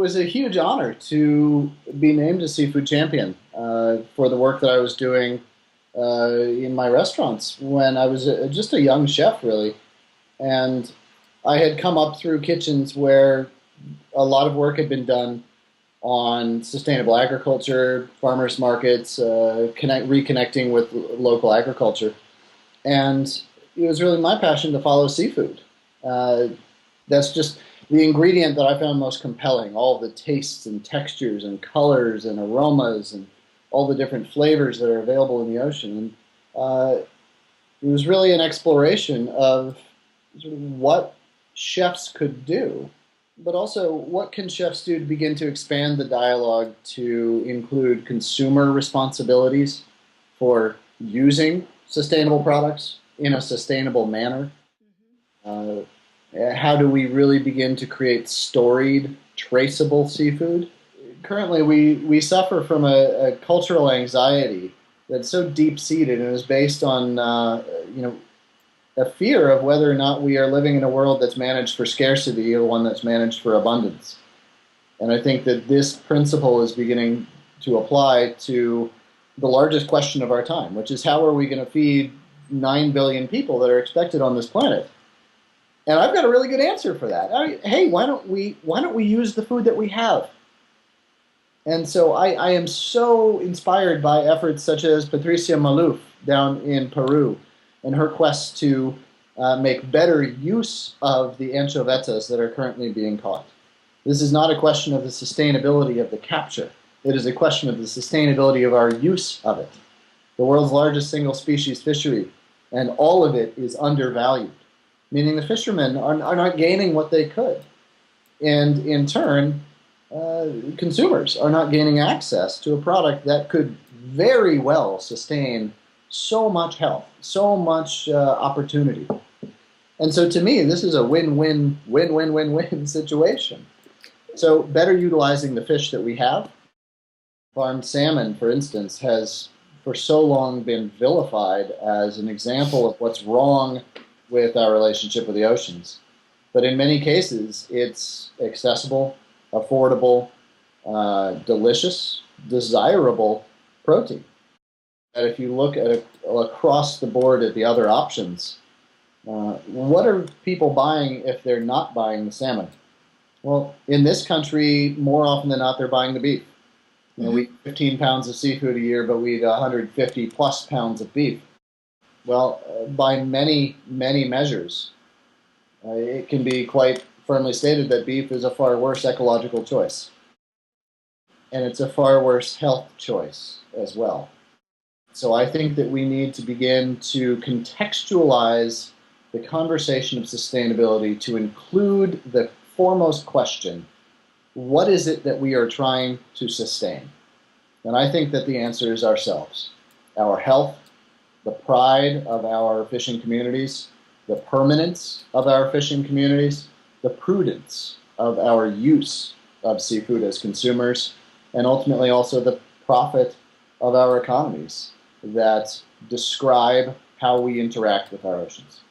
was a huge honor to be named a seafood champion for the work that I was doing in my restaurants when I was just a young chef, really. And I had come up through kitchens where a lot of work had been done on sustainable agriculture, farmers markets, reconnecting with local agriculture. And it was really my passion to follow seafood. Uh, that's just the ingredient that I found most compelling, all the tastes and textures and colors and aromas and all the different flavors that are available in the ocean. And it was really an exploration of sort of what chefs could do, but also what can chefs do to begin to expand the dialogue to include consumer responsibilities for using sustainable products in a sustainable manner. Uh, how do we really begin to create storied, traceable seafood? Currently, we suffer from a cultural anxiety that's so deep-seated and is based on a fear of whether or not we are living in a world that's managed for scarcity or one that's managed for abundance. And I think that this principle is beginning to apply to the largest question of our time, which is how are we going to feed 9 billion people that are expected on this planet? And I've got a really good answer for that. Hey, why don't we use the food that we have? And so I am so inspired by efforts such as Patricia Malouf down in Peru and her quest to make better use of the anchovetas that are currently being caught. This is not a question of the sustainability of the capture. It is a question of the sustainability of our use of it. The world's largest single species fishery, and all of it is undervalued, meaning the fishermen are not gaining what they could. And in turn, consumers are not gaining access to a product that could very well sustain so much health, so much opportunity. And so to me, this is a win-win, win-win-win-win situation. So better utilizing the fish that we have. Farmed salmon, for instance, has for so long been vilified as an example of what's wrong with our relationship with the oceans. But in many cases, it's accessible, affordable, delicious, desirable protein. And if you look at across the board at the other options, what are people buying if they're not buying the salmon? Well, in this country, more often than not, they're buying the beef. We eat 15 pounds of seafood a year, but we eat 150 plus pounds of beef. Well, by many, many measures, it can be quite firmly stated that beef is a far worse ecological choice. And it's a far worse health choice as well. So I think that we need to begin to contextualize the conversation of sustainability to include the foremost question, what is it that we are trying to sustain? And I think that the answer is ourselves, our health, the pride of our fishing communities, the permanence of our fishing communities, the prudence of our use of seafood as consumers, and ultimately also the profit of our economies that describe how we interact with our oceans.